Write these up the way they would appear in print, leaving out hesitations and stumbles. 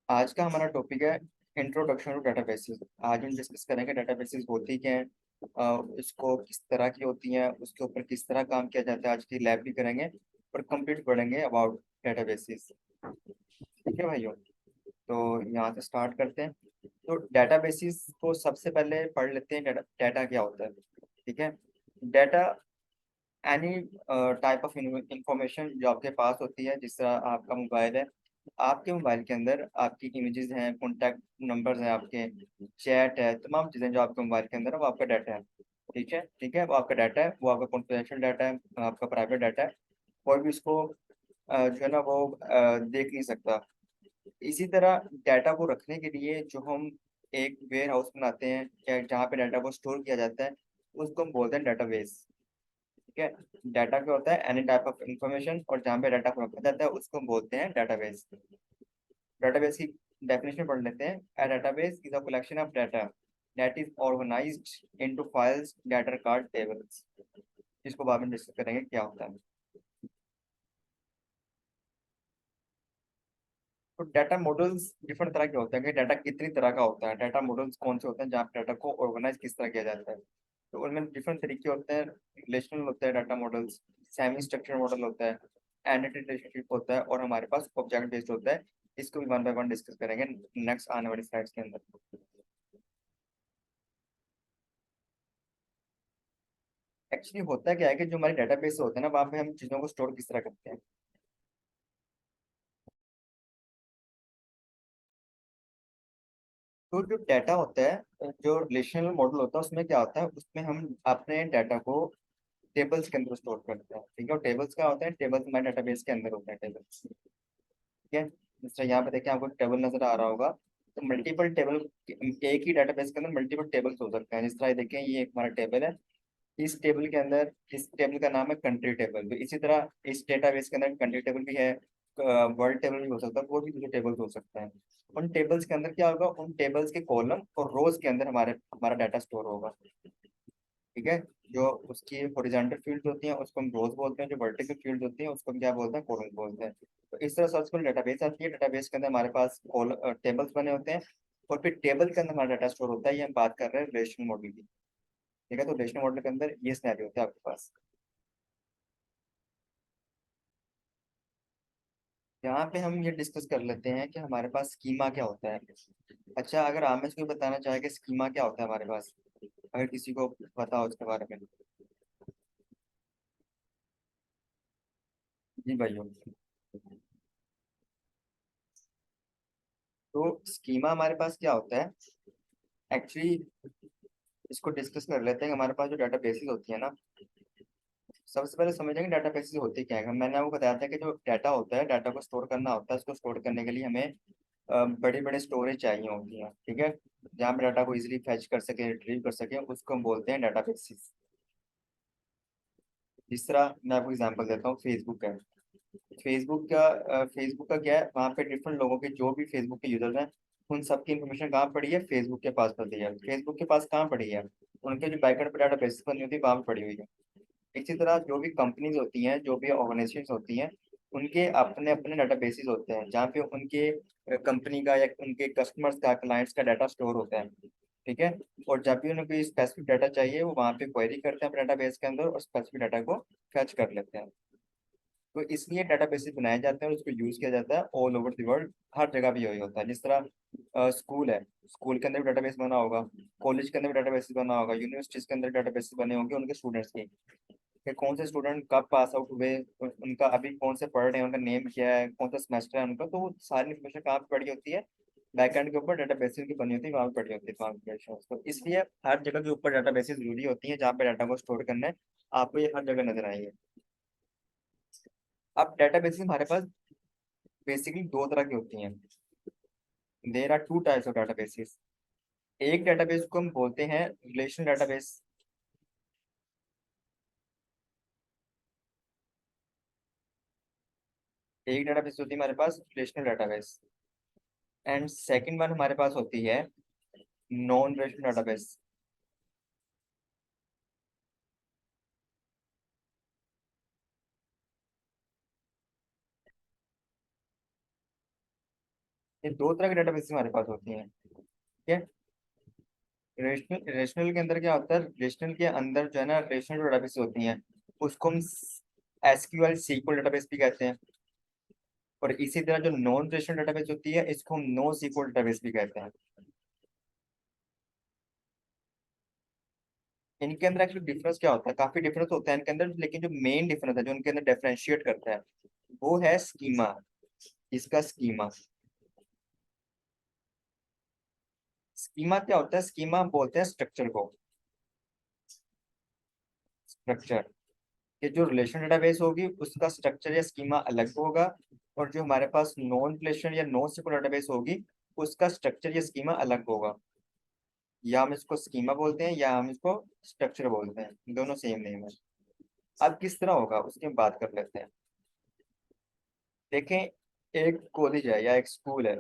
आज का हमारा टॉपिक है इंट्रोडक्शन टू डेटाबेसेस। आज हम डिस्कस करेंगे डेटाबेसेस होती क्या हैं, इसको किस तरह की होती हैं, उसके ऊपर किस तरह काम किया जाता है। आज की लैब भी करेंगे और कंप्लीट पढ़ेंगे अबाउट डेटाबेसेस। ठीक है भाइयों, तो यहाँ से स्टार्ट करते हैं। तो डेटाबेसेस को सबसे पहले पढ़ लेते हैं, डाटा क्या होता है। ठीक है। Data any type of information जो आपके पास होती है, जिस तरह आपका मोबाइल है। आपके मोबाइल के अंदर आपकी इमेजेस हैं, कॉन्टैक्ट नंबर्स हैं, आपके चैट है, तमाम चीज़ें जो आपके मोबाइल के अंदर है वो आपका डाटा है। ठीक है, ठीक है, वो आपका डाटा है, वो आपका कॉन्फिडेंशियल डाटा है, आपका प्राइवेट डाटा है। कोई भी इसको जो है ना वो देख नहीं सकता। इसी तरह डाटा को रखने के लिए जो हम एक वेयर हाउस बनाते हैं या जहाँ पे डाटा को स्टोर किया जाता है, उसको हम बोलते हैं डाटाबेस। ठीक है। डाटा क्या होता है? एनी टाइप ऑफ इंफॉर्मेशन, और जहाँ पे डाटा को रखा जाता है उसको हम बोलते हैं डाटाबेस। डाटाबेस की डेफिनेशन पढ़ लेते हैं। A database is a collection of data that is organised into files, data card, tables. इसको बाद में डिस्कस करेंगे क्या होता है। तो डाटा मॉडल्स डिफरेंट तरह के होते हैं कि डाटा कितनी तरह का होता है, डाटा मॉडल्स कौन से होते हैं जहाँ पे डाटा को ऑर्गेनाइज किस तरह किया जाता है। तो उनमें डिफरेंट तरीके होते हैं। रिलेशनल होता है data models, semi structure model होता है, एंटिटी रिलेशनशिप होता है, और हमारे पास ऑब्जेक्ट बेस्ड होता है। इसको भी वन बाय वन डिस्कस करेंगे नेक्स्ट आने वाली स्लाइड्स के अंदर। एक्चुअली होता क्या है कि जो हमारे डेटाबेस होते हैं ना, वहाँ पे हम चीज़ों को स्टोर किस तरह करते हैं। तो जो डाटा होता है, जो रिलेशनल मॉडल होता है, उसमें क्या होता है, उसमें हम अपने डाटा को टेबल्स के अंदर स्टोर करते हैं। ठीक है। और टेबल्स क्या होते हैं? टेबल्स हमारे डाटाबेस के अंदर होते हैं, टेबल्स। ठीक है। जैसे यहाँ पे देखिए आपको टेबल नजर आ रहा होगा। तो मल्टीपल टेबल, एक ही डाटाबेस के अंदर मल्टीपल टेबल्स हो सकते हैं। जिस तरह ये देखें, ये एक हमारा टेबल है। इस टेबल के अंदर, इस टेबल का नाम है कंट्री टेबल। तो इसी तरह इस डेटाबेस के अंदर कंट्री टेबल भी है, वर्ल्ड टेबल भी हो सकता है, वो भी दूसरे टेबल्स हो सकते हैं। उन टेबल्स के अंदर क्या होगा? उन टेबल्स के कॉलम और रोज के अंदर हमारे हमारा डाटा स्टोर होगा। ठीक है। जो उसकी हॉरिजॉन्टल फील्ड होती हैं उसको हम रोज बोलते हैं, जो वर्टिकल फील्ड होती हैं उसको हम क्या बोलते हैं? कॉलम बोलते हैं। तो इस तरह सर्च डेटाबेस आती है। डेटाबेस के अंदर हमारे पास टेबल्स बने होते हैं, और फिर टेबल के अंदर हमारा डाटा स्टोर होता है। ये हम बात कर रहे हैं रिलेशनल मॉडल की। ठीक है। तो रिलेशनल मॉडल के अंदर ये सिनेरियो होता है आपके पास। यहाँ पे हम ये डिस्कस कर लेते हैं कि हमारे पास स्कीमा क्या होता है। अच्छा, अगर आप में से कोई बताना चाहे कि स्कीमा क्या होता है हमारे पास, अगर किसी को पता हो उसके बारे में। जी भाइयों। तो स्कीमा हमारे पास क्या होता है एक्चुअली, इसको डिस्कस कर लेते हैं। हमारे पास जो डाटा बेसिस होती है ना, सबसे पहले समझेंगे डाटा बेसिस होती क्या है। मैंने आपको बताया था कि जो डाटा होता है, डाटा को स्टोर करना होता है। उसको स्टोर करने के लिए हमें बड़े बड़े स्टोरेज चाहिए होती हैं। ठीक है। जहाँ पे डाटा को इजीली फैच कर सके, रिट्रीव कर सके, उसको हम बोलते हैं डाटा बेसिस। जिस तरह मैं आपको एग्जांपल देता हूँ, फेसबुक है। फेसबुक का क्या है, वहाँ पे डिफरेंट लोगों के, जो भी फेसबुक के यूजर्स हैं, उन सबकी इन्फॉर्मेशन कहाँ पड़ी है? फेसबुक के पास पड़ी है। फेसबुक के पास कहाँ पड़ी है? उनके जो बैकएंड पर डाटा बेसिस बनी होती है वहाँ पे पड़ी हुई है। इसी तरह जो भी कंपनीज होती हैं, जो भी ऑर्गेनाइजेशन होती हैं, उनके अपने अपने डाटा बेसिस होते हैं जहाँ पे उनके कंपनी का या उनके कस्टमर्स का, क्लाइंट्स का डाटा स्टोर होता है। ठीक है। और जब भी उन्हें कोई स्पेसिफिक डाटा चाहिए, वो वहाँ पे क्वेरी करते हैं अपने डाटा बेस के अंदर और स्पेसिफिक डाटा को फैच कर लेते हैं। तो इसलिए डाटा बेसिस बनाए जाते हैं और उसको यूज किया जाता है ऑल ओवर द वर्ल्ड। हर जगह भी यही होता है। जिस तरह स्कूल है, स्कूल के अंदर भी डाटाबेस बना होगा, कॉलेज के अंदर भी डाटाबेस बना होगा, यूनिवर्सिटीज के अंदर डाटाबेस बने होंगे उनके स्टूडेंट्स के, कि कौन से स्टूडेंट कब पास आउट हुए, उनका अभी कौन से पढ़ रहे हैं, उनका नेम क्या है, कौन सा सेमेस्टर है उनका। तो वो सारी इन्फॉर्मेशन कहाँ पे पड़ी होती है? बैकएंड के ऊपर डाटा बेसिस की बनी होती है, वहाँ पे पड़ी होती है कॉन्फ़िगरेशन। तो इसलिए हर जगह के ऊपर डाटा बेसिस जरूरी होती है, जहाँ पे डाटा को स्टोर करना है। आपको ये हर जगह नजर आएंगे। अब डाटा बेसिस हमारे पास बेसिकली दो तरह की होती हैं। There are two types of databases. एक डाटाबेस को हम बोलते हैं रिलेशनल डाटाबेस। एक डाटाबेस होती है हमारे पास relational database, and second one हमारे पास होती है नॉन रिलेशनल डाटाबेस। ये दो तरह के डेटाबेस हमारे पास होती हैं। ठीक है। रिलेशनल रिलेशनल के अंदर क्या होता है, रिलेशनल के अंदर जो है ना रिलेशनल डेटाबेस होती हैं, उसको हम एसक्यूएल सीक्वल डेटाबेस भी कहते हैं। और इसी तरह जो नॉन रिलेशनल डेटाबेस होती है, इसको हम नो सीक्वल डेटाबेस भी कहते हैं। इनके अंदर एक्चुअली डिफरेंस क्या होता है, काफी डिफरेंस होता है इनके अंदर, लेकिन जो मेन डिफरेंस है जो इनके अंदर डिफरेंशिएट करता है, वो है स्कीमा। इसका स्कीमा, स्कीमा क्या होता है, स्कीमा बोलते हैं स्ट्रक्चर को। स्ट्रक्चर, कि जो रिलेशन डेटाबेस होगी उसका स्ट्रक्चर या स्कीमा अलग होगा, और जो हमारे पास नॉन रिलेशन या नॉन सीक्वल डेटाबेस होगी उसका स्ट्रक्चर या स्कीमा अलग होगा। या हम इसको स्कीमा बोलते हैं या हम इसको स्ट्रक्चर बोलते हैं, दोनों सेम नेम है। अब किस तरह होगा उसकी हम बात कर लेते हैं। देखें, एक कॉलेज है या एक स्कूल है,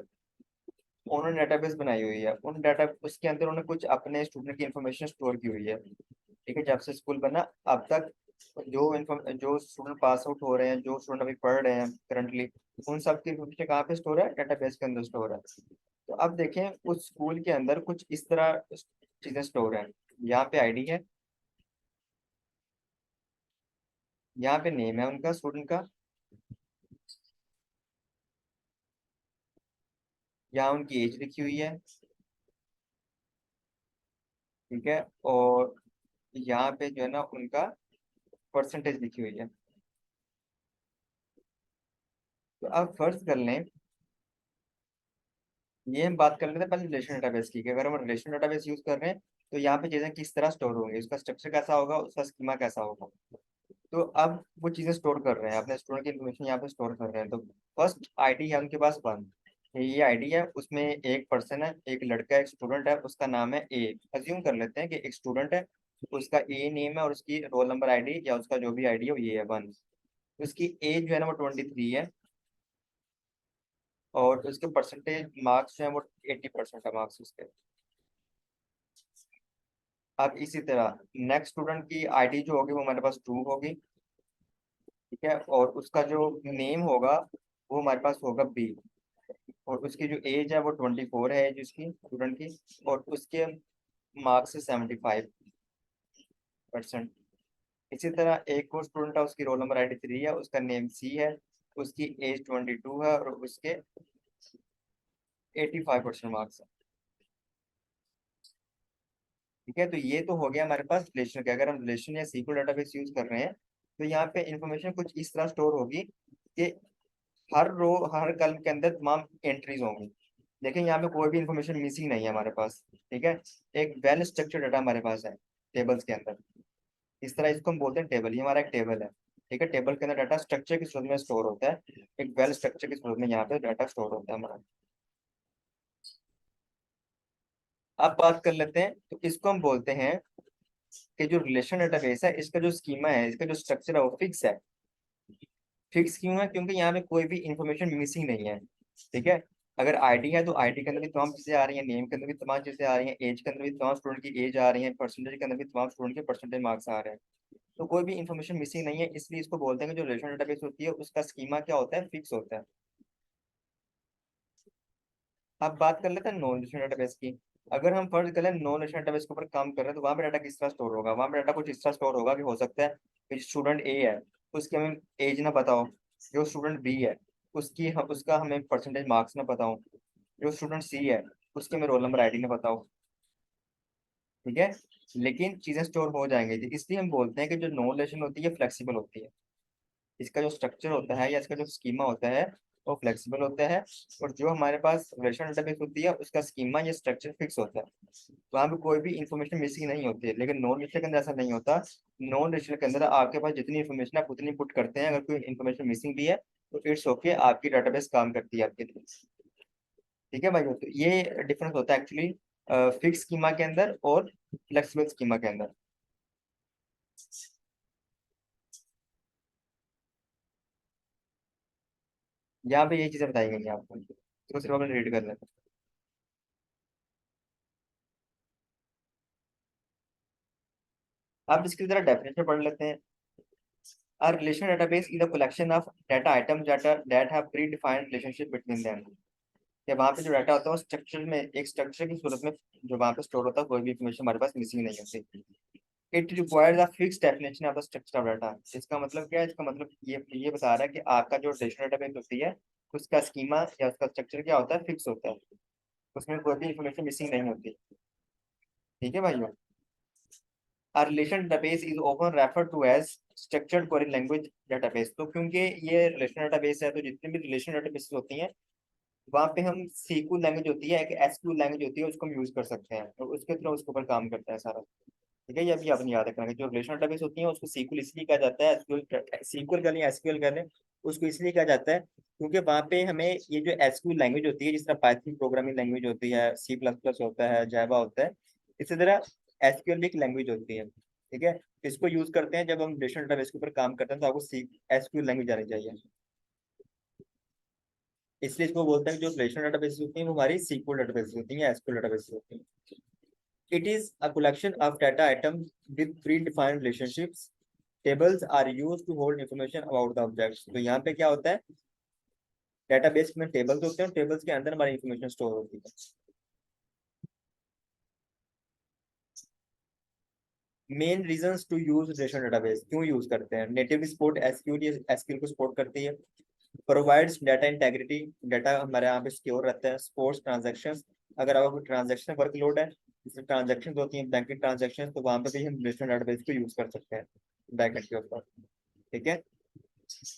उन्होंने डेटाबेस बनाई हुई है, उन डाटा उसके अंदर उन्होंने कुछ अपने स्टूडेंट की इंफॉर्मेशन स्टोर की हुई है। ठीक है, जब से स्कूल बना अब तक जो स्टूडेंट पास आउट हो रहे हैं, जो स्टूडेंट अभी पढ़ रहे हैं करंटली, उन सब की इन्फॉर्मेशन कहाँ पे स्टोर है, डेटाबेस के अंदर स्टोर है। तो अब देखें उस स्कूल के अंदर कुछ इस तरह चीजें स्टोर है। यहाँ पे आईडी है, यहाँ पे नेम है उनका स्टूडेंट का, यहाँ उनकी एज लिखी हुई है। ठीक है। और यहाँ पे जो है ना उनका परसेंटेज लिखी हुई है। तो अब फर्ज कर लें, ये हम बात कर लेते हैं पहले रिलेशन डेटाबेस की, कि अगर हम रिलेशन डेटाबेस यूज कर रहे हैं तो यहाँ पे चीजें किस तरह स्टोर होंगी, उसका स्ट्रक्चर कैसा होगा, उसका स्कीमा कैसा होगा। तो अब वो चीजें स्टोर कर रहे हैं, अपने स्टूडेंट की इन्फॉर्मेशन यहाँ पे स्टोर कर रहे हैं। तो फर्स्ट आईडी है उनके पास वन, ये आईडी है, उसमें एक पर्सन है, एक लड़का, एक स्टूडेंट है, उसका नाम है ए। अज्यूम कर लेते हैं कि एक स्टूडेंट है, उसका ए नेम है और उसकी रोल नंबर आईडी या उसका जो भी आईडी है वो ये है वन। उसकी एज जो है ना वो 23 है, और उसके परसेंटेज मार्क्स जो है वो 80% है मार्क्स उसके। अब इसी तरह नेक्स्ट स्टूडेंट की आईडी जो होगी वो हमारे पास टू होगी। ठीक है, और उसका जो नेम होगा वो हमारे पास होगा बी, और उसकी जो एज है वो 24 है एज उसकी स्टूडेंट की, और उसके मार्क्स है 75%। इसी तरह एक और स्टूडेंट है, उसकी रोल नंबर आईडी 3 है, उसका नेम सी है, उसकी एज 22 है और उसके 85% मार्क्स है। ठीक है, तो ये तो हो गया हमारे पास रिलेशन के। अगर हम रिलेशन या सीक्वल डेटाबेस यूज कर रहे हैं तो यहाँ पे इंफॉर्मेशन कुछ इस तरह स्टोर होगी कि हर रो हर कॉलम के अंदर तमाम एंट्रीज होंगी। देखें यहाँ पे कोई भी इंफॉर्मेशन मिसिंग नहीं है हमारे पास। ठीक है, एक वेल स्ट्रक्चर्ड डाटा हमारे पास है टेबल्स के अंदर। इस तरह इसको हम बोलते हैं टेबल, ये हमारा एक टेबल है। ठीक है, टेबल के अंदर डाटा स्ट्रक्चर की सूरत में स्टोर होता है, एक वेल स्ट्रक्चर की सूरत में यहाँ पे डाटा स्टोर होता है हमारा। अब बात कर लेते हैं, तो इसको हम बोलते हैं कि जो रिलेशन डेटाबेस है इसका जो स्कीमा है, इसका जो स्ट्रक्चर है वो फिक्स है। फिक्स क्यों है, क्योंकि यहाँ पे कोई भी इंफॉर्मेशन मिसिंग नहीं है। ठीक है, अगर आईडी है तो आईडी के अंदर भी तमाम चीजें आ रही हैं, नेम के अंदर भी तमाम चीजें आ रही हैं, एज के अंदर भी तमाम स्टूडेंट की एज आ रही है, परसेंटेज के अंदर भी तमाम स्टूडेंट के परसेंटेज मार्क्स आ रहे हैं। तो कोई भी इंफॉर्मेशन मिसिंग नहीं है, इसलिए इसको बोलते हैं कि जो रिलेशन डेटाबेस होती है उसका स्कीमा क्या होता है, फिक्स होता है। अब बात कर लेते हैं नॉन रिलेशन डेटाबेस की। अगर हम फर्ज करें नॉन रिलेशन डेटाबेस के ऊपर काम कर रहे हैं तो वहाँ पे डाटा किस तरह स्टोर होगा, वहाँ पे डाटा कुछ इस तरह स्टोर होगा कि हो सकता है कि स्टूडेंट ए है, उसकी हमें एज ना पता हो। जो स्टूडेंट बी है उसका हमें परसेंटेज मार्क्स ना पता हो। जो स्टूडेंट सी है उसके हमें रोल नंबर आईडी ना पता हो। ठीक है, लेकिन चीजें स्टोर हो जाएंगी, इसलिए हम बोलते हैं कि जो नॉन रिलेशन होती है फ्लेक्सिबल होती है। इसका जो स्ट्रक्चर होता है या इसका जो स्कीमा होता है वो फ्लेक्सिबल होता है। और जो हमारे पास रिलेशन डेटाबेस होती है उसका स्कीमा या स्ट्रक्चर फिक्स होता है। वहाँ पे कोई भी इंफॉर्मेशन मिसिंग नहीं होती है, लेकिन नॉन रिलेशन के अंदर ऐसा नहीं होता। नॉन रिलेशन के अंदर आपके पास जितनी इन्फॉर्मेशन आप उतनी पुट करते हैं, अगर कोई इन्फॉर्मेशन मिसिंग भी है तो इट्स ओके, आपकी डेटाबेस काम करती है आपके लिए। ठीक है भाई, तो ये डिफरेंस होता है एक्चुअली फिक्स स्कीमा के अंदर और फ्लेक्सिबल स्कीमा के अंदर। यहाँ पे ये चीजें बताई गई हैं आपको, तो सिर्फ अपने रीड कर लें। आप इसकी तरह डेफिनेशन पढ़ लेते हैं। A relation database is a collection of data items that have predefined relationship between them. या वहाँ पे जो डाटा होता है वो स्ट्रक्चर में, एक स्ट्रक्चर की सूरत में जो वहाँ पे स्टोर होता है, कोई भी इन्फॉर्मेशन हमारे पास मिसिंग नहीं होती। It requires a fix definition of the structure of data. इसका मतलब क्या है? इसका मतलब ये बता रहा है कि आपका जो रिलेशनल डेटाबेस होती है उसका स्कीमा या उसका स्ट्रक्चर क्या होता है, फिक्स होता है, उसमें कोई भी इन्फॉर्मेशन मिसिंग नहीं होती। ठीक है भाइयों। A relation database is often referred to as structured query language database। तो क्योंकि ये रिलेशनल डेटाबेस है, तो जितने भी रिलेशनल डेटाबेस होती हैं वहाँ पे हम सीक्वल लैंग्वेज होती है, एक एसक्यूएल लैंग्वेज होती है, उसको हम यूज कर सकते हैं और उसके थ्रू उसके ऊपर काम करता है सारा। ठीक है, ये अभी आपने याद रखना है। जो रिलेशनल डेटाबेस होती है उसको सीक्वल इसलिए कहा जाता है, एसक्यूएल सीक्वल कर लें एसक्यूएल कर लें, उसको इसलिए कहा जाता है क्योंकि वहाँ पे हमें ये जो एसक्यूएल लैंग्वेज होती है, जिस तरह पाइथन प्रोग्रामिंग लैंग्वेज होती है, सी प्लस प्लस होता है, जावा होता है, इसी तरह एसक्यूएल भी एक लैंग्वेज होती है। ठीक है, इसको यूज करते हैं जब हम रिलेशनल डेटाबेस के ऊपर काम करते हैं, तो आपको सी एसक्यूएल लैंग्वेज आनी चाहिए। इसलिए इसको बोलते हैं कि जो रिलेशनल डेटाबेस होती हैं वो हमारी सीक्वल डेटाबेस होती हैं, एसक्यूएल डेटाबेस होती हैं। It is a collection of data items with predefined relationships. Tables are used to hold information about the objects। तो यहाँ पे क्या होता है, डेटाबेस में टेबल्स होते हैं, टेबल्स के अंदर हमारी इंफॉर्मेशन स्टोर होती है। Main reasons to use relational database, क्यों यूज करते हैं? नेटिवली सपोर्ट एसक्यूएल, एसक्यूएल को सपोर्ट करती है। प्रोवाइड्स डाटा इंटेग्रिटी, डाटा हमारे यहाँ पे सिक्योर रहता है। स्पोर्ट्स ट्रांजेक्शन, अगर आपको ट्रांजेक्शन वर्कलोड है, जैसे ट्रांजेक्शन होती है बैंकिंग ट्रांजेक्शन, तो वहाँ पे भी हम रिलेशनल डेटाबेस को यूज कर सकते हैं बैकएंड के ऊपर। ठीक है,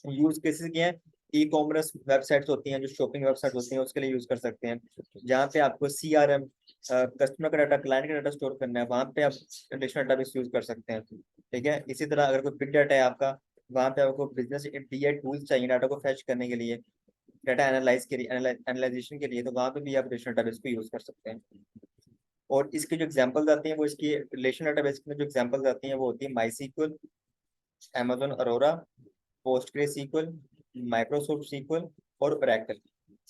यूज केसेस क्या है? ई कॉमर्स वेबसाइट्स होती हैं, जो शॉपिंग वेबसाइट होती हैं, उसके लिए यूज कर सकते हैं। जहाँ पे आपको सीआरएम, कस्टमर का डाटा, क्लाइंट का डाटा स्टोर करना है, वहाँ पे आप रिलेशनल डेटाबेस यूज कर सकते हैं। ठीक है, इसी तरह अगर कोई बिग डाटा है आपका, वहाँ पे आपको बिजनेस बीआई टूल्स चाहिए डाटा को फैच करने के लिए, डाटा एनालाइज के लिए, एनालाइजेशन के लिए, तो वहाँ पे भी आप रिलेशनल डेटाबेस को यूज कर सकते हैं। और इसके जो एग्जांपल्स आती हैं, वो इसकी रिलेशनल डेटाबेस में जो एग्जांपल्स आती हैं वो होती है MySQL, amazon Aurora, PostgreSQL, Microsoft SQL और ओरेकल।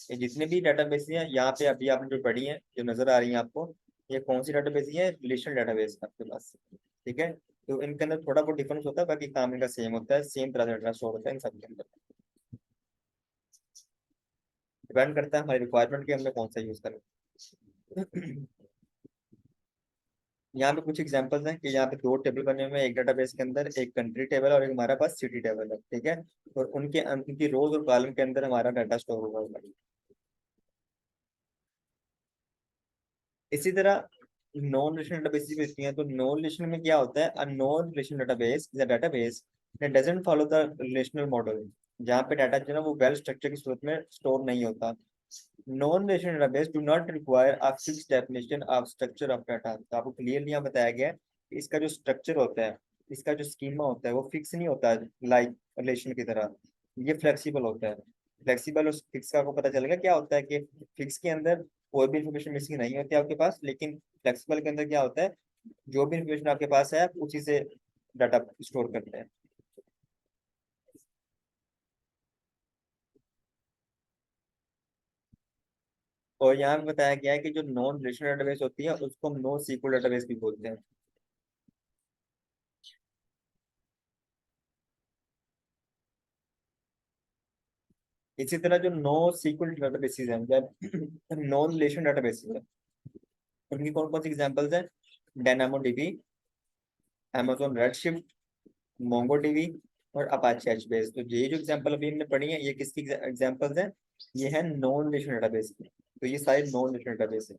ये जितने भी डेटाबेस हैं यहाँ पे अभी आपने जो पढ़ी हैं, जो नजर आ रही हैं आपको, ये कौन सी डेटाबेस है? रिलेशनल डेटाबेस आपके पास। ठीक है, तो इनके अंदर थोड़ा बहुत डिफरेंस होता है, बाकी काम इनका सेम होता है, सेम तरह से डाटा स्टोर होता है इन सब के अंदर। डिपेंड करता है हमारी रिक्वायरमेंट की, हमने कौन सा यूज करें। यहाँ पे कुछ एग्जांपल्स हैं कि यहाँ पे दो टेबल बने हुए हैं एक डेटाबेस के अंदर, एक कंट्री टेबल और एक हमारे पास सिटी टेबल है। ठीक है, और उनकी रोज और कॉलम के अंदर हमारा डाटा स्टोर होगा। इसी तरह नॉन रिलेशनल डेटाबेस भी होती हैं। तो नॉन रिलेशनल में क्या होता है? A non relational database is a database that doesn't follow the relational model. जहाँ पे डाटा जो है ना वो वेल स्ट्रक्चर की सूरत में स्टोर नहीं होता। Non relational database do not require a fix definition of structure of data. तो आपको क्लियरली यहाँ बताया गया है कि इसका जो स्ट्रक्चर होता है, इसका जो स्कीमा होता है, वो फिक्स नहीं होता है लाइक रिलेशन की तरह। ये फ्लेक्सिबल होता है। फ्लेक्सिबल और फिक्स का आपको पता चलेगा क्या होता है कि फिक्स के अंदर कोई भी इंफॉर्मेशन मिसिंग नहीं होती आपके पास, लेकिन फ्लेक्सिबल के अंदर क्या होता है, जो भी इंफॉर्मेशन आपके पास है आप उसी से डाटा स्टोर करते हैं। और यहाँ पे बताया गया है कि जो नॉन रिलेशनल डेटाबेस होती है उसको हम नो सीक्वल डेटाबेस भी बोलते हैं। इसी तरह जो नो सीक्वल डेटाबेसेस हैं, नॉन रिलेशन डेटाबेसेस हैं, उनकी कौन कौन सी एग्जांपल्स हैं? Dynamo dB, amazon redshift, Mongo dB और अपाचे एचबेस। तो ये जो एग्जांपल अभी हमने पढ़ी है, ये किसकी एग्जांपल्स हैं? ये है नॉन रिलेशन डेटाबेस की। तो ये सारे नॉन रिलेशन डेटाबेस है।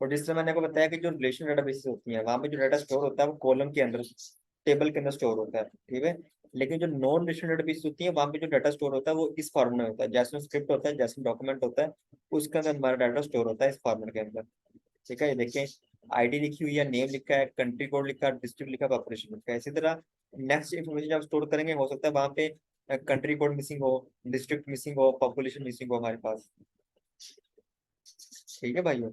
और जिस तरह मैंने आपको बताया कि जो रिलेशन डेटाबेसेस होती हैं वहां पे जो डाटा स्टोर होता है वो कॉलम के अंदर, टेबल के अंदर स्टोर होता है। ठीक है, लेकिन जो नॉन रिलेशन डेटाबेस होती है वहां पे जो डाटा स्टोर होता है वो इस फॉर्मेट में होता है, जैसे स्क्रिप्ट होता है, जैसे डॉक्यूमेंट होता है, उसके अंदर हमारा डाटा स्टोर होता है इस फॉर्मेट के अंदर। ठीक है, ये देखें, आईडी लिखी हुई है, नेम लिखा है, कंट्री कोड लिखा है, डिस्ट्रिक्ट लिखा है, पॉपुलेशन लिखा है। इसी तरह नेक्स्ट इन्फॉर्मेशन जब स्टोर करेंगे हो सकता है वहां पे कंट्री कोड मिसिंग हो, डिस्ट्रिक्ट मिसिंग हो, पॉपुलेशन मिसिंग हो हमारे पास। ठीक है भाइयों।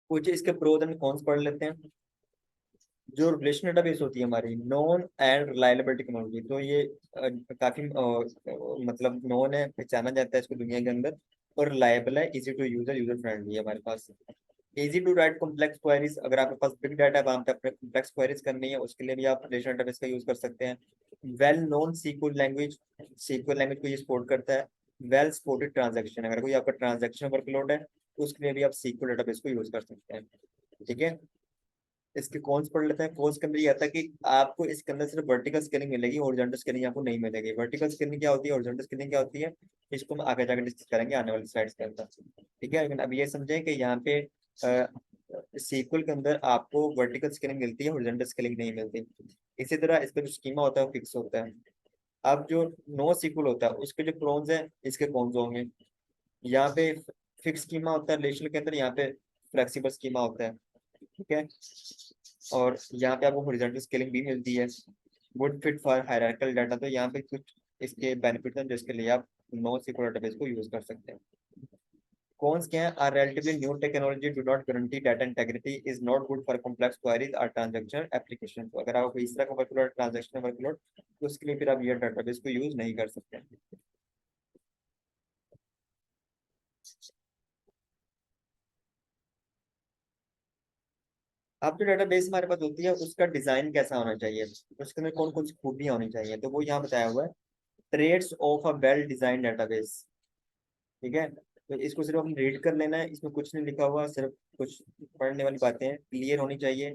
कुछ इसके प्रोज एंड कॉन्स पढ़ लेते हैं। जो रिलेशनल डेटाबेस होती है हमारी, नॉन एंड रिलायबल टेक्नोलॉजी, तो ये काफी मतलब नॉन है, पहचाना जाता है इसको दुनिया के अंदर, और रिलायबल है, easy to user, user friendly है हमारे पास। Easy to write complex queries, अगर आपके पास बिग डाटा है वहां पे अपने कॉम्प्लेक्स क्वेरीज करनी है, उसके लिए भी आप रिलेशनल डेटाबेस का यूज कर सकते हैं। Well known sequel language, sequel language को ये सपोर्ट करता है। वेल सपोर्टेड ट्रांजैक्शन, अगर कोई आपका ट्रांजैक्शन वर्कलोड है तो उसके लिए भी आप सीक्वल डेटाबेस को यूज कर सकते हैं। ठीक है, इसके कॉन्स पढ़ लेते हैं। कॉन्स के अंदर ये आता है कि आपको इसके अंदर सिर्फ वर्टिकल स्केलिंग मिलेगी, हॉरिजॉन्टल स्केलिंग आपको नहीं मिलेगी। वर्टिकल स्केलिंग क्या होती है, हॉरिजॉन्टल स्केलिंग क्या होती है, इसको हम आगे जाकर डिस्कस करेंगे आने वाली स्लाइड्स के अंदर। ठीक है, लेकिन अब ये समझें कि यहाँ पे सीक्वल के अंदर आपको वर्टिकल स्केलिंग मिलती है, हॉरिजॉन्टल स्केलिंग नहीं मिलती। इसी तरह इसका जो स्कीमा होता है वो फिक्स होता है। अब जो नो सीक्वल होता है उसके जो प्रोन्स हैं, इसके कॉन्स होंगे। यहाँ पे फिक्स स्कीमा होता है रिलेशनल के अंदर, यहाँ पे फ्लेक्सिबल स्कीमा होता है। ठीक है, और यहाँ पे आपको हॉरिजॉन्टल स्केलिंग भी मिलती है। Good fit for hierarchical data, तो यहाँ पे कुछ इसके बेनिफिट्स हैं जिसके लिए आप नो सीक्वल डेटाबेस को यूज कर सकते हैं। कौन क्या है, are relatively new technology do not guarantee data integrity, is not good for complex queries or transaction application। तो अगर आप इस तरह का वर्कलोड, ट्रांजेक्शन वर्कलोड, तो उसके लिए फिर आप ये डेटाबेस को यूज नहीं कर सकते। अब जो डेटाबेस हमारे पास होती है उसका डिजाइन कैसा होना चाहिए, उसके अंदर कौन कौन सी खूबियां होनी चाहिए, तो वो यहाँ बताया हुआ है। Trades of a well design database. ठीक है, तो इसको सिर्फ हम रीड कर लेना है, इसमें कुछ नहीं लिखा हुआ, सिर्फ कुछ पढ़ने वाली बातें हैं। क्लियर होनी चाहिए,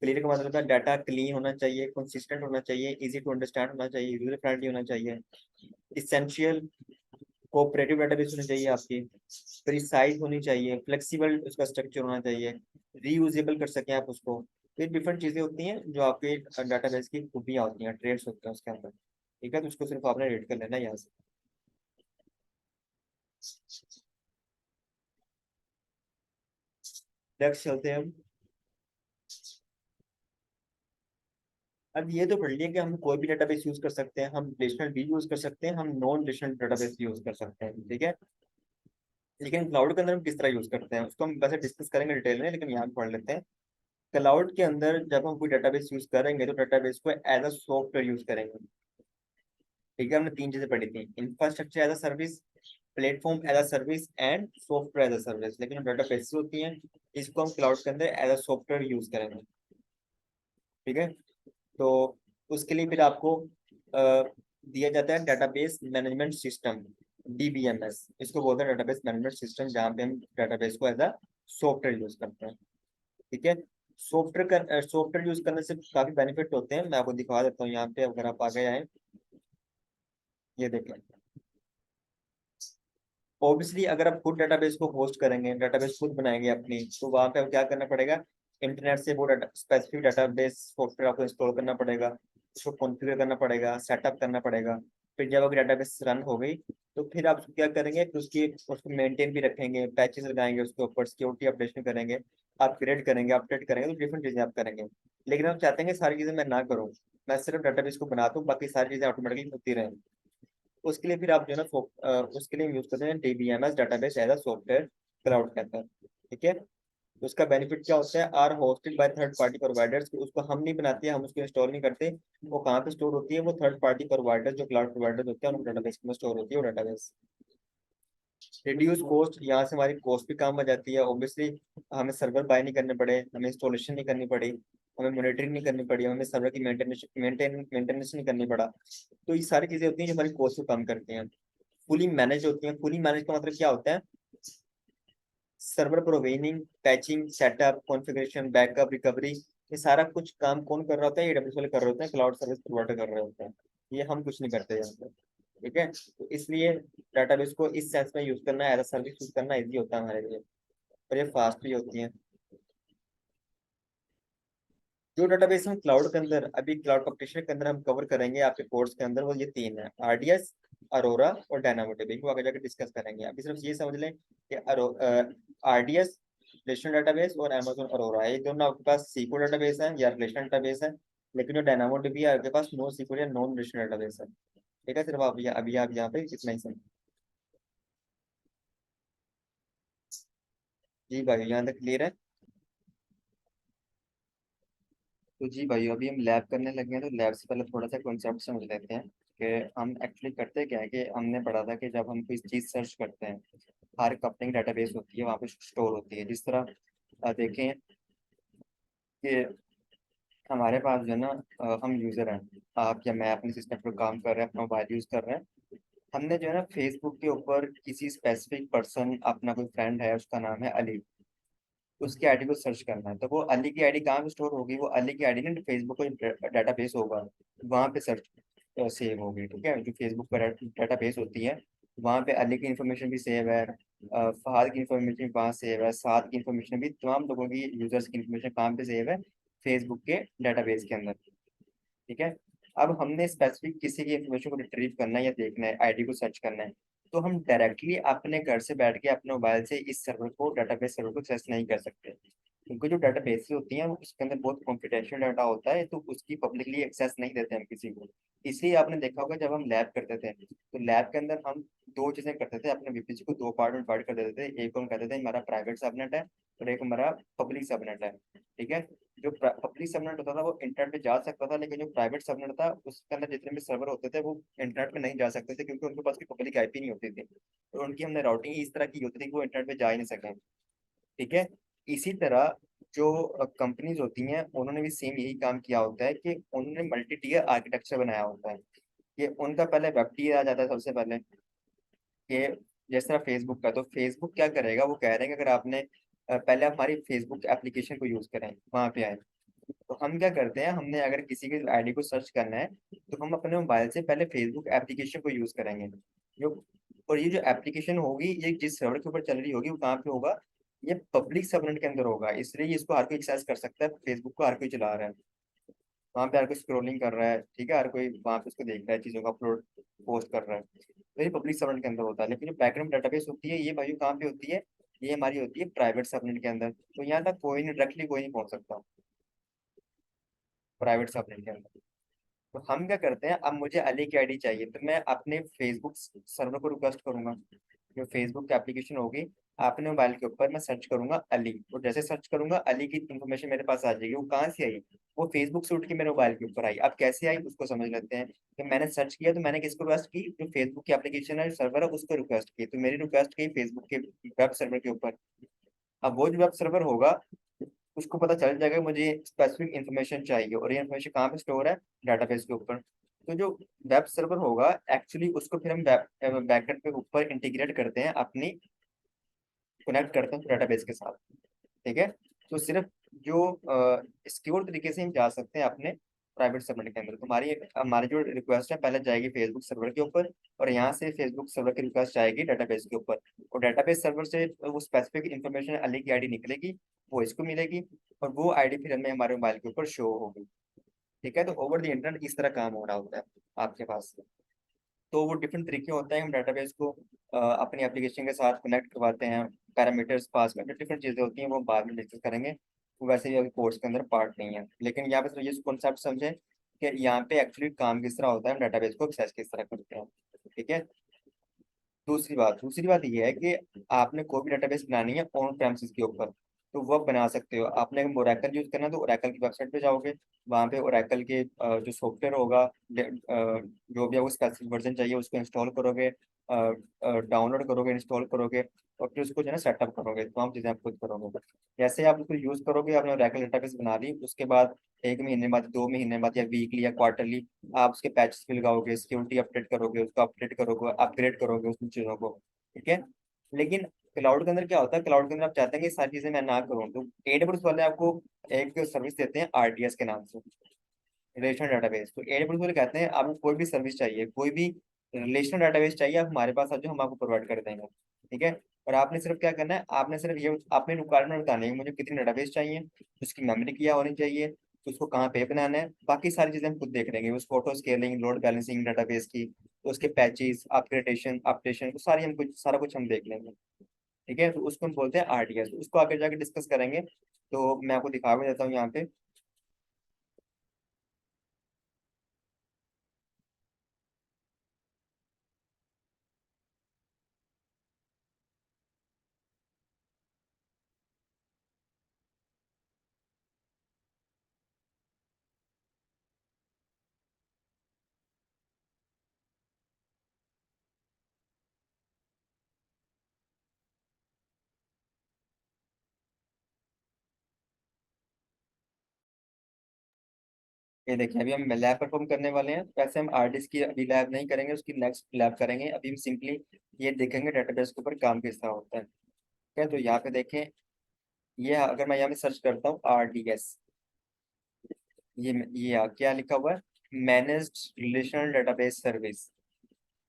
क्लियर का मतलब है डाटा क्लीन होना चाहिए, कंसिस्टेंट होना चाहिए, इजी टू अंडरस्टैंड होना चाहिए, यूजर फ्रेंडली होना चाहिए। इसेंशियल कोऑपरेटिव डेटाबेस होनी चाहिए आपकी। प्रिसाइज होनी चाहिए, फ्लेक्सिबल उसका स्ट्रक्चर होना चाहिए, रीयूजेबल कर सकें आप उसको। तो ये डिफरेंट चीजें होती हैं जो आपके डाटाबेस की खूबियां होती हैं, ट्रेड्स होते हैं उसके अंदर। ठीक है, तो उसको सिर्फ आपने रीड कर लेना है यहाँ से। नेक्स्ट चलते हैं हम। अब ये तो पढ़ लिया कि हम कोई भी डेटाबेस यूज कर सकते हैं, हम रिलेशनल भी यूज कर सकते हैं, हम नॉन रिलेशनल डेटाबेस यूज कर सकते हैं। ठीक है, लेकिन क्लाउड के अंदर हम किस तरह यूज करते हैं उसको हम वैसे डिस्कस करेंगे डिटेल में, लेकिन यहाँ पे पढ़ लेते हैं। क्लाउड के अंदर जब हम कोई डेटाबेस यूज करेंगे तो डेटाबेस को एज अ सॉफ्टवेयर यूज करेंगे। ठीक है, हमने तीन चीजें पढ़ी थी, infrastructure as a service, platform as a service and software as a service. लेकिन जो डेटाबेस होती हैं इसको हम क्लाउड के अंदर एज अ सॉफ्टवेयर यूज करेंगे। ठीक है, तो उसके लिए फिर आपको दिया जाता है डेटाबेस मैनेजमेंट सिस्टम, डीबीएमएस इसको बोलते हैं, डेटाबेस मैनेजमेंट सिस्टम, जहाँ पे हम डेटाबेस को एज अ सॉफ्टवेयर यूज करते हैं। ठीक है, सॉफ्टवेयर यूज करने से काफी बेनिफिट होते हैं, मैं आपको दिखा देता हूँ यहाँ पे, अगर आप आगे आए, ये देखें। ऑब्वियसली अगर आप खुद डेटाबेस को होस्ट करेंगे, डेटाबेस खुद बनाएंगे अपनी, तो वहां पे अब क्या करना पड़ेगा, इंटरनेट से वो स्पेसिफिक डेटाबेस सॉफ्टवेयर आपको इंस्टॉल करना पड़ेगा, उसको कॉन्फ़िगर करना पड़ेगा, सेटअप करना पड़ेगा। फिर जब आपकी डेटाबेस रन हो गई तो फिर आप क्या करेंगे कि उसकी उसको मेंटेन भी रखेंगे, पैचेस लगाएंगे उसके ऊपर, सिक्योरिटी अपडेशन करेंगे, अपग्रेड करेंगे, अपडेट करेंगे, तो डिफरेंट चीजें आप करेंगे। लेकिन हम चाहते हैं कि सारी चीजें मैं ना करूँ, मैं सिर्फ डेटाबेस को बना दूँ, बाकी सारी चीजें ऑटोमेटिकली होती रहें। उसके लिए फिर आप जो है ना उसके लिए यूज करते हैं DBMS, database as a software, cloud के अंदर। ठीक है, तो उसका बेनिफिट क्या होता है, are hosted by third party providers, उसको हम नहीं बनाते हैं, हम उसको इंस्टॉल नहीं करते। वो कहाँ पे स्टोर होती है, वो थर्ड पार्टी प्रोवाइडर्स जो क्लाउड प्रोवाइडर्स होते हैं उनके डेटाबेस में स्टोर होती है वो डेटाबेस। रिड्यूस कॉस्ट, यहाँ से हमारी कॉस्ट भी कम हो जाती है ऑब्वियसली। हमें सर्वर बाय नहीं करने पड़े, हमें इंस्टॉलेशन नहीं करनी पड़ी, हमें मॉनिटरिंग नहीं करनी पड़ी, हमें सर्वर की मेंटेनेंस नहीं करनी पड़ा। तो ये सारी चीजें होती हैं जो हमारी कॉस्ट को कम करती हैं। फुली मैनेज होती हैं, फुली मैनेज का मतलब क्या होता है, server provisioning, patching, setup, configuration, backup, recovery, ये सारा कुछ काम कौन कर रहा होता है, एडब्ल्यूएस वाले कर रहे होते हैं, क्लाउड सर्विस प्रोवाइडर कर रहे होते हैं। ये हम कुछ नहीं करते यहाँ पे। ठीक है, तो इसलिए डाटाबेस को इस सेंस में यूज करना, एज अ सर्विस यूज करना इजी होता है हमारे लिए, और ये फास्ट भी होती है। जो डेटाबेस हम क्लाउड के अंदर अभी क्लाउड कंपटीशन के अंदर हम कवर करेंगे आपके कोर्स के अंदर, वो ये तीन है, आरडीएस, अरोरा और डायनामोडेबी, को आगे जाकर डिस्कस करेंगे। अभी सिर्फ ये समझ लें कि आरडीएस रिलेशनल डेटाबेस और अमेजोन अरोरा, ये दोनों आपके पास सीक्वल डेटाबेस है या रिलेशनल डेटाबेस है। लेकिन जो डायनामोडेबी है आपके पास नो सीक्वल या नॉन रिलेशनल डेटाबेस है। ठीक है, सिर्फ आप अभी आप यहाँ पे इतना ही समझ। जी भाई, यहाँ तक क्लियर है। तो जी भाई अभी हम लैब करने लगे हैं, तो लैब से पहले थोड़ा सा कॉन्सेप्ट समझ लेते हैं कि हम एक्चुअली करते क्या है। कि हमने पढ़ा था कि जब हम कोई चीज़ सर्च करते हैं, हर कंपनी डेटाबेस होती है, वहाँ पे स्टोर होती है। जिस तरह देखें कि हमारे पास जो है ना, हम यूज़र हैं, आप या मैं अपने सिस्टम पर काम कर रहे हैं, अपना मोबाइल यूज़ कर रहे हैं। हमने जो है ना फेसबुक के ऊपर किसी स्पेसिफिक पर्सन, अपना कोई फ्रेंड है, उसका नाम है अली, उसकी आईडी को सर्च करना है। तो वो अली की आईडी कहाँ पे स्टोर होगी? वो अली की आईडी ना फेसबुक का डाटाबेस होगा, वहाँ पे सर्च सेव होगी। ठीक है, जो फेसबुक पर डाटाबेस होती है, वहाँ पे अली की इन्फॉर्मेशन भी सेव है, फहद की इन्फॉर्मेशन भी वहाँ सेव है, साद की इन्फॉर्मेशन भी, तमाम लोगों की यूजर्स की इन्फॉर्मेशन कहाँ पे सेव है? फेसबुक के डाटाबेस के अंदर। ठीक है। अब हमने स्पेसिफिक किसी की इन्फॉर्मेशन को रिट्रीव करना है या देखना है, आईडी को सर्च करना है, तो हम डायरेक्टली अपने घर से बैठ के अपने मोबाइल से इस सर्वर को, डाटाबेस सर्वर को एक्सेस नहीं कर सकते, क्योंकि जो डाटाबेस होती हैं उसके अंदर बहुत कॉन्फिडेंशियल डाटा होता है, तो उसकी पब्लिकली एक्सेस नहीं देते हम किसी को। इसलिए आपने देखा होगा जब हम लैब करते थे, तो लैब के अंदर हम दो चीजें करते थे, अपने वीपीसी को दो पार्ट में डिवाइड कर देते थे। एक को हम कहते थे हमारा प्राइवेट सबनेट है, और एक हमारा पब्लिक सबनेट है। ठीक है। जो पब्लिक सबनेट होता था वो इंटरनेट पे जा सकता था, लेकिन जो प्राइवेट सबनेट था उसके अंदर जितने भी सर्वर होते थे वो इंटरनेट पे नहीं जा सकते थे, क्योंकि उनके पास कोई पब्लिक आईपी नहीं होती थी। तो उनकी हमने राउटिंग इस तरह की होती थी कि वो इंटरनेट पे जा ही नहीं सके। ठीक है। इसी तरह जो कंपनीज होती हैं उन्होंने भी सेम यही काम किया होता है कि उन्होंने मल्टी टीयर आर्किटेक्चर बनाया होता है। कि उनका पहले वेब टीयर आ जाता है सबसे पहले। कि जिस तरह फेसबुक का, तो फेसबुक क्या करेगा, वो कह रहे हैं कि अगर आपने पहले आप हमारी फेसबुक एप्लीकेशन को यूज करें, वहां पे आए, तो हम क्या करते हैं, हमने अगर किसी की आईडी को सर्च करना है, तो हम अपने मोबाइल से पहले फेसबुक एप्लीकेशन को यूज करेंगे। जो और ये जो एप्लीकेशन होगी, ये जिस सर्वर के ऊपर चल रही होगी वो कहाँ पे होगा? ये पब्लिक सबनेट के अंदर होगा, इसलिए इसको हर कोई एक्सेस कर सकता है। फेसबुक को हर कोई चला रहा है, वहाँ पे हर कोई स्क्रोलिंग कर रहा है। ठीक है, हर कोई वहाँ पे उसको देख रहा है, चीजों का अपलोड, पोस्ट कर रहा है। तो ये पब्लिक सबनेट के अंदर होता है। लेकिन जो बैकग्राउंड डेटाबेस होती है, ये भाई कहाँ पे होती है? ये हमारी होती है प्राइवेट सबनेट के अंदर। तो यहाँ तक कोई नहीं, डायरेक्टली कोई नहीं पहुंच सकता प्राइवेट सबनेट के अंदर। तो हम क्या करते हैं, अब मुझे अली की आईडी चाहिए, तो मैं अपने फेसबुक सर्वर को रिक्वेस्ट करूंगा। जो फेसबुक की एप्लीकेशन होगी, अपने मोबाइल के ऊपर मैं सर्च करूंगा अली, और जैसे सर्च करूंगा अली की इन्फॉर्मेशन मेरे पास आ जाएगी। वो कहाँ से आई? वो फेसबुक से उठ के मेरे मोबाइल के ऊपर आई। अब कैसे आई उसको समझ लेते हैं। कि मैंने सर्च किया, तो मैंने किसको रिक्वेस्ट की? जो फेसबुक की एप्लीकेशन है, सर्वर है, उसको रिक्वेस्ट की। तो मेरी रिक्वेस्ट गई फेसबुक के वेब सर्वर के ऊपर। अब वो जो वेब सर्वर होगा, उसको पता चल जाएगा कि मुझे स्पेसिफिक इन्फॉर्मेशन चाहिए, और ये इन्फॉर्मेशन कहाँ पे स्टोर है? डाटाबेस के ऊपर। तो जो वेब सर्वर होगा, एक्चुअली उसको फिर हम बैकएंड पे ऊपर इंटीग्रेट करते हैं, अपनी कनेक्ट करते हैं डाटाबेस के साथ। ठीक है। तो सिर्फ जो सिक्योर तरीके से हम जा सकते हैं अपने प्राइवेट सबनेट के अंदर। तो हमारी हमारी जो रिक्वेस्ट है पहले जाएगी फेसबुक सर्वर के ऊपर, और यहाँ से फेसबुक सर्वर की रिक्वेस्ट जाएगी डाटाबेस के ऊपर। और डाटाबेस सर्वर से वो स्पेसिफिक इन्फॉर्मेशन अली की आईडी निकलेगी, वो इसको मिलेगी, और वो आईडी फिर हमें हमारे मोबाइल के ऊपर शो होगी। ठीक है। तो ओवर द इंटरनेट इस तरह काम हो रहा होता है आपके पास। तो वो डिफरेंट तरीके होते हैं, हम डाटाबेस को अपनी एप्लीकेशन के साथ कनेक्ट करवाते हैं, पैरामीटर्स पास करते हैं, डिफरेंट चीज़ें होती हैं, वो हम बाद में डिस्कस करेंगे। वो वैसे भी अभी कोर्स के अंदर पार्ट नहीं है, लेकिन यहाँ पे तो ये कॉन्सेप्ट समझे कि यहाँ पे एक्चुअली काम किस तरह होता है, हम डाटाबेस को एक्सेस किस तरह करते हैं। ठीक है। दूसरी बात ये है कि आपने कोई भी डेटाबेस बनानी है ऑन प्रेमिसेस के ऊपर, तो वो आप बना सकते हो। आपने ओरेकल यूज करना है, तो ओरेकल की वेबसाइट पे जाओगे, वहाँ पे ओरेकल के जो सॉफ्टवेयर होगा, जो भी आपको स्पेसिफिक वर्जन चाहिए उसको इंस्टॉल करोगे, डाउनलोड करोगे, इंस्टॉल करोगे, और फिर उसको जो है ना सेटअप करोगे। तमाम चीज़ें आप खुद करोगे। जैसे आप उसको यूज करोगे, आपने ओरेकल डेटाबेस बना ली, उसके बाद 1 महीने बाद, 2 महीने बाद, या वीकली या क्वार्टरली आप उसके पैचेस भी लगाओगे, सिक्योरिटी अपडेट करोगे, उसको अपडेट करोगे, अपग्रेड करोगे उस चीज़ों को। ठीक है। लेकिन क्लाउड के अंदर क्या होता है, क्लाउड के अंदर आप चाहते हैं कि ये सारी चीजें मैं ना करूँ, तो एडब्ल्यूएस वाले आपको एक सर्विस देते हैं आरडीएस के नाम से, रिलेशनल डाटाबेस। तो एडब्ल्यूएस वाले कहते हैं आपको कोई भी सर्विस चाहिए, कोई भी रिलेशनल डाटाबेस चाहिए, आप हमारे पास आ जाओ, हम आपको प्रोवाइड कर देंगे। ठीक है। और आपने सिर्फ क्या करना है, आपने सिर्फ ये अपने रिक्वायरमेंट बतानी है, मुझे कितनी डाटाबेस चाहिए, उसकी मेमोरी क्या होनी चाहिए, उसको कहाँ पे बनाना है, बाकी सारी चीजें हम खुद देख लेंगे। उस photo scaling, load balancing database की, उसके पैचेस, अपग्रेडेशन, अपडेशन, वो सारी हम कुछ, सारा कुछ हम देख लेंगे। ठीक है। तो उसको हम बोलते हैं आरडीएस। उसको आगे जाके डिस्कस करेंगे। तो मैं आपको दिखा भी देता हूँ यहाँ पे। ये देखिए अभी हम लैब परफॉर्म करने वाले हैं। वैसे हम आरडीएस की अभी लैब नहीं करेंगे, उसकी नेक्स्ट लैब करेंगे। अभी हम सिंपली ये देखेंगे डेटाबेस के ऊपर काम किस तरह होता है। ठीक है, तो यहाँ पे देखें, ये अगर मैं यहाँ पे सर्च करता हूँ आरडीएस, ये क्या लिखा हुआ है, मैनेज्ड रिलेशनल डेटाबेस सर्विस।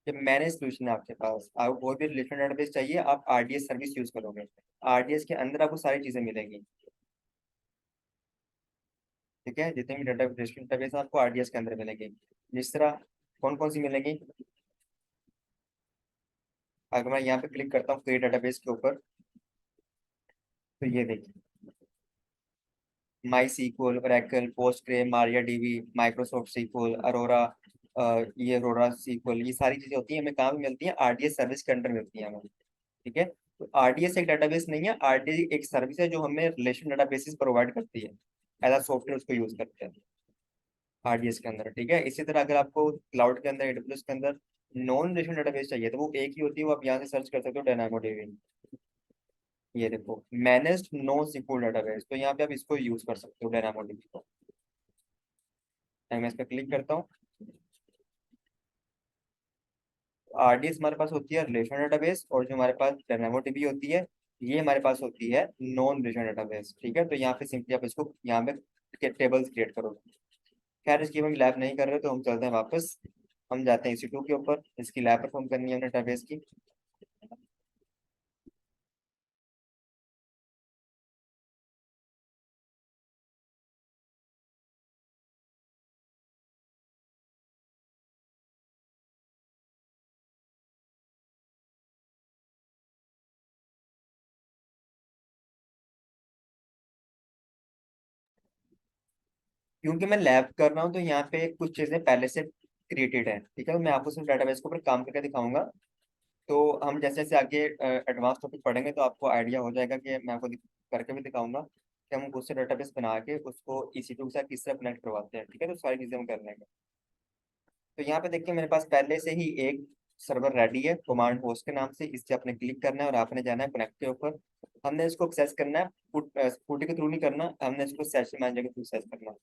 ये मैनेज सोल्यूशन है आपके पास। आपको कोई भी रिलेशनल डेटाबेस चाहिए, आप आरडीएस सर्विस यूज करोगे। आरडीएस के अंदर आपको सारी चीजें मिलेंगी। ठीक है, जितने भी डेटाबेस आपको आरडीएस के अंदर मिलेंगे। जिस तरह कौन कौन सी मिलेंगी, अगर मैं यहाँ पे क्लिक करता हूँ क्रिएट डेटाबेस के ऊपर, तो ये देखिए MySQL, Oracle, Postgres, MariaDB, Microsoft SQL, Aurora, ये अरोरा सीक्वल, ये सारी चीजें होती हैं हमें कहाँ पे मिलती हैं, आरडीएस सर्विस के अंडर मिलती हैं हमें। ठीक है, तो आरडीएस एक डेटाबेस नहीं है, आरडीएस एक सर्विस है जो हमें रिलेशन डेटाबेसेस प्रोवाइड करती है। एज अ सॉफ्टवेयर उसको यूज करते हैं आरडीएस के अंदर। ठीक है, इसी तरह अगर आपको क्लाउड के अंदर, एडब्ल्यूएस के अंदर नॉन रिलेशन डेटाबेस चाहिए, तो वो एक ही होती है, वो आप यहाँ से सर्च कर सकते हो, डायनामोडीबी। ये देखो मैनेज्ड नो सीक्वल डेटाबेस, तो यहाँ पे आप इसको यूज कर सकते हो डायनामोडीबी को। मैं इस पर क्लिक करता हूँ। आरडीएस हमारे पास होती है रिलेशनल डेटाबेस, और जो हमारे पास डायनामोडीबी होती है, ये हमारे पास होती है नॉन रिलेशनल डेटाबेस। ठीक है, तो यहाँ पे सिंपली आप इसको यहाँ पे टेबल्स क्रिएट करो। खैर इसकी हम लैब नहीं कर रहे, तो हम चलते हैं वापस। हम जाते हैं EC2 के ऊपर, इसकी लैब परफॉर्म करनी है हमने डेटाबेस की। क्योंकि मैं लैब कर रहा हूँ, तो यहाँ पे कुछ चीजें पहले से क्रिएटेड है। ठीक है, तो मैं आपको सिर्फ डेटाबेस के ऊपर काम करके दिखाऊंगा। तो हम जैसे जैसे आगे एडवांस टॉपिक पढ़ेंगे, तो आपको आइडिया हो जाएगा कि मैं आपको करके भी दिखाऊंगा कि हम उससे डेटाबेस बना के उसको EC2 के साथ किस तरह कनेक्ट करवाते हैं। ठीक है, तो सारी चीजें हम कर लेंगे। तो यहाँ पे देखिए मेरे पास पहले से ही एक सर्वर रेडी है कमांड होस्ट के नाम से। इससे आपने क्लिक करना है और आपने जाना है कनेक्ट के ऊपर। हमने इसको एक्सेस करना है पुटी के थ्रू नहीं करना, हमने इसको सेशन मैनेजर के थ्रू एक्सेस करना है।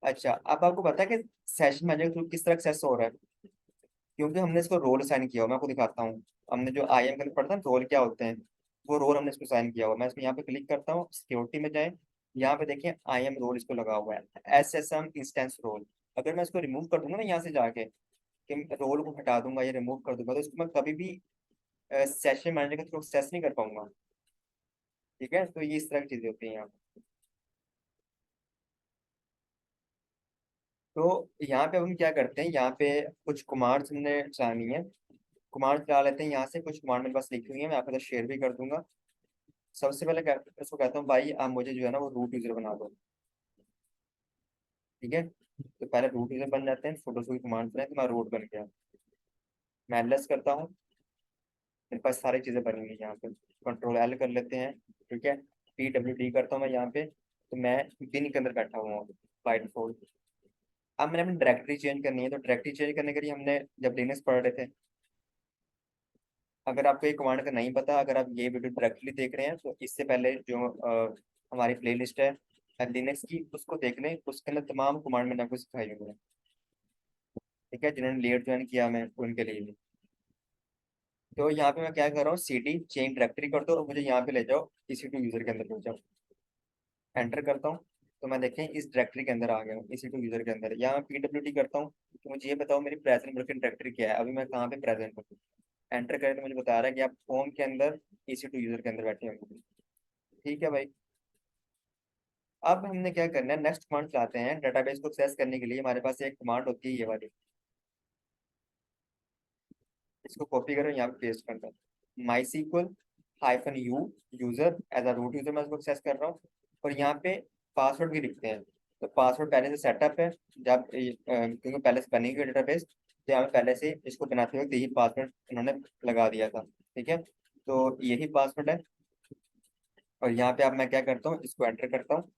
अच्छा, अब आपको पता है कि सेशन मैनेजर के थ्रू किस तरह एक्सेस हो रहा है, क्योंकि हमने इसको रोल असाइन किया हुआ। मैं आपको दिखाता हूँ, हमने जो IAM के अंदर पढ़ता है रोल क्या होते हैं, वो रोल हमने इसको साइन किया हुआ। मैं इसको यहाँ पे क्लिक करता हूँ, सिक्योरिटी में जाए, यहाँ पे देखिए IAM रोल इसको लगा हुआ है, SSM इंस्टेंस रोल। अगर मैं इसको रिमूव कर दूंगा ना यहाँ से जाके, कि रोल को हटा दूंगा या रिमूव कर दूंगा, तो इसको मैं कभी भी सेशन मैनेजर के थ्रू एक्सेस नहीं कर पाऊंगा। ठीक है, तो ये इस तरह की चीजें होती हैं यहाँ। तो यहाँ पे अब हम क्या करते हैं, यहाँ पे कुछ कमांड्स हमने चलानी है। कमांड चला लेते हैं यहाँ से। कुछ कमांड मेरे पास लिखी हुई है, मैं आपके साथ शेयर भी कर दूंगा। सबसे पहले इसको कहता हूँ भाई आप मुझे जो है ना वो रूट यूजर बना दो। ठीक है, तो पहले रूट यूजर बन जाते हैं, फोटो की कमांड बनाए, तो मैं रूट बन गया। मैं एलएस करता हूँ, मेरे पास सारी चीजें बनी हुई है यहाँ पे। Ctrl L कर लेते हैं। ठीक है, PWD करता हूँ मैं यहाँ पे, तो मैं बिन के अंदर बैठा हुआ हूँ बाई डिफॉल्ट। अब मैंने अपनी डायरेक्टरी चेंज करनी है, तो डायरेक्टरी चेंज करने के लिए हमने जब लिनक्स पढ़ रहे थे, अगर आपको ये कमांड का नहीं पता, अगर आप ये वीडियो डायरेक्टली देख रहे हैं, तो इससे पहले जो हमारी प्ले लिस्ट है लिनक्स की, उसको देख लें। उसके अंदर तमाम कमांड मैंने आपको सिखाई हुई है। ठीक है, जिन्होंने लेट ज्वाइन किया मैं उनके लिए भी। तो यहाँ पे मैं क्या कर रहा हूँ, CD चेंज डायरेक्टरी कर दो और मुझे यहाँ पे ले जाओ, EC2 यूजर के अंदर ले जाओ। एंटर करता हूँ, तो मैं देखें इस डायरेक्टरी के अंदर आ गया हूँ, EC2 यूजर के अंदर। यहाँ PWD करता हूँ, तो मुझे ये बताओ मेरी प्रेजेंट वर्किंग डायरेक्टरी क्या है, अभी मैं कहाँ पे प्रेजेंट हूँ। एंटर करें तो मुझे बता रहा है कि आप होम के अंदर EC2 यूजर के अंदर बैठे हैं। ठीक है भाई, अब हमने क्या करना है, नेक्स्ट कमांड चलाते हैं। डेटाबेस को एक्सेस करने के लिए हमारे पास एक कमांड होती है ये वाली, इसको कॉपी करो यहाँ पे पेस्ट कर दो। MySQL -u user, as a root user मैं इसको एक्सेस कर रहा हूँ। और यहाँ पे पासवर्ड भी लिखते हैं। तो पासवर्ड पहले से सेटअप है, जब क्योंकि पहले से बनी हुई डेटाबेस, तो यहाँ पे पहले से इसको बनाते वक्त यही पासवर्ड इन्होंने लगा दिया था। ठीक है, तो यही पासवर्ड है। और यहाँ पे अब मैं क्या करता हूँ, इसको एंटर करता हूँ।